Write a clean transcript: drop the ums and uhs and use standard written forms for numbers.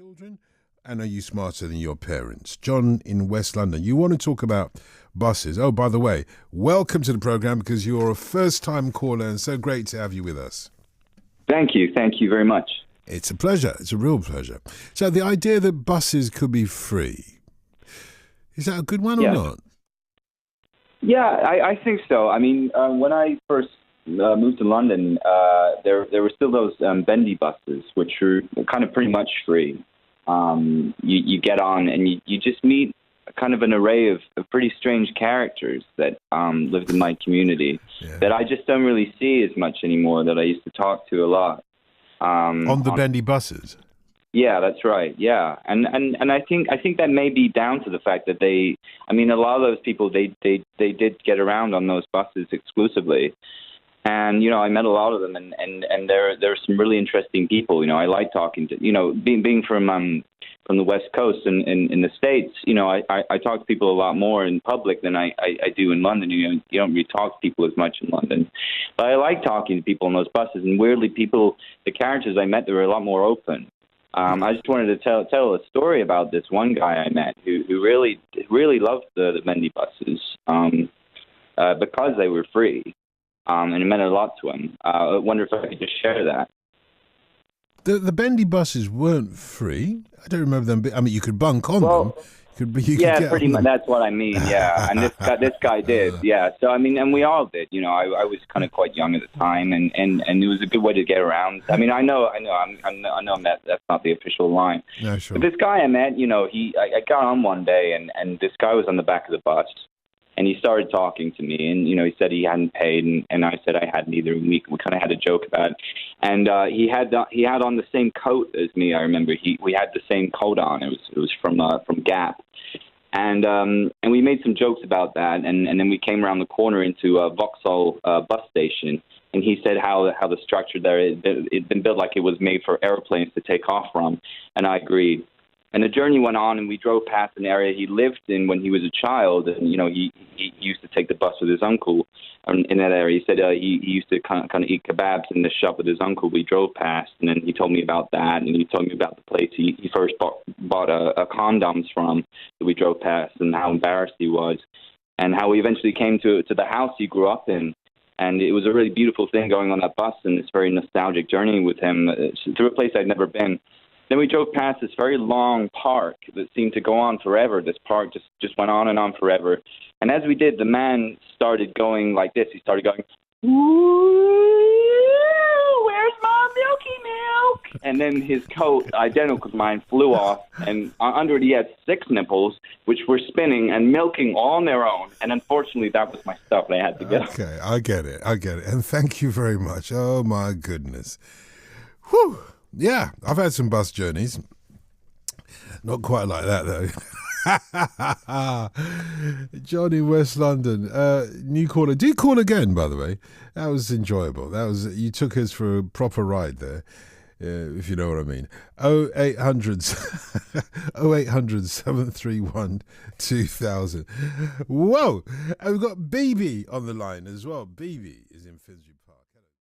children? And are you smarter than your parents? John in West London. You want to talk about buses. Oh, by the way, welcome to the program because you're a first-time caller and so great to have you with us. Thank you. Thank you very much. It's a pleasure. It's a real pleasure. So the idea that buses could be free, is that a good one or not? Yeah, I think so. I mean, when I first moved to London, there were still those bendy buses, which were kind of pretty much free. You get on and you just meet kind of an array of pretty strange characters that lived in my community that I just don't really see as much anymore, that I used to talk to a lot. On the bendy buses? Yeah, that's right. Yeah, and I think that may be down to the fact that a lot of those people they did get around on those buses exclusively. And, I met a lot of them, and there are some really interesting people. I like talking to, being from the West Coast and in the States, I talk to people a lot more in public than I do in London. You don't really talk to people as much in London. But I like talking to people on those buses, and weirdly, the characters I met, they were a lot more open. I just wanted to tell a story about this one guy I met who really loved the bendy buses because they were free. And it meant a lot to him. I wonder if I could just share that. The bendy buses weren't free. I don't remember them. I mean, you could bunk on them. Pretty much. That's what I mean. Yeah, and this guy did. Yeah. So and we all did. I was kind of quite young at the time, and it was a good way to get around. I mean, I know that's not the official line. No, sure. But this guy I met, I got on one day, and this guy was on the back of the bus. And he started talking to me, and he said he hadn't paid, and I said I hadn't either. And we kind of had a joke about it. And he had on the same coat as me. I remember we had the same coat on. It was from Gap, and we made some jokes about that. And then we came around the corner into Vauxhall bus station, and he said how the structure there it'd been built like it was made for airplanes to take off from, and I agreed. And the journey went on, and we drove past an area he lived in when he was a child. And, he used to take the bus with his uncle in that area. He said he used to kind of eat kebabs in the shop with his uncle we drove past. And then he told me about that, and he told me about the place he first bought a condoms from that we drove past, and how embarrassed he was, and how we eventually came to the house he grew up in. And it was a really beautiful thing going on that bus, and this very nostalgic journey with him through a place I'd never been. Then we drove past this very long park that seemed to go on forever. This park just went on and on forever. And as we did, the man started going like this. He started going, "Ooh, where's my milky milk?" And then his coat, identical to mine, flew off. And under it, he had 6 nipples, which were spinning and milking all on their own. And unfortunately, that was my stuff, and I had to get up. Okay, I get it. And thank you very much. Oh, my goodness. Whew. Yeah, I've had some bus journeys. Not quite like that, though. John in West London, new caller. Do call again, by the way. That was enjoyable. You took us for a proper ride there, if you know what I mean. 0800 731 2000. Whoa, and we've got BB on the line as well. BB is in Finsbury.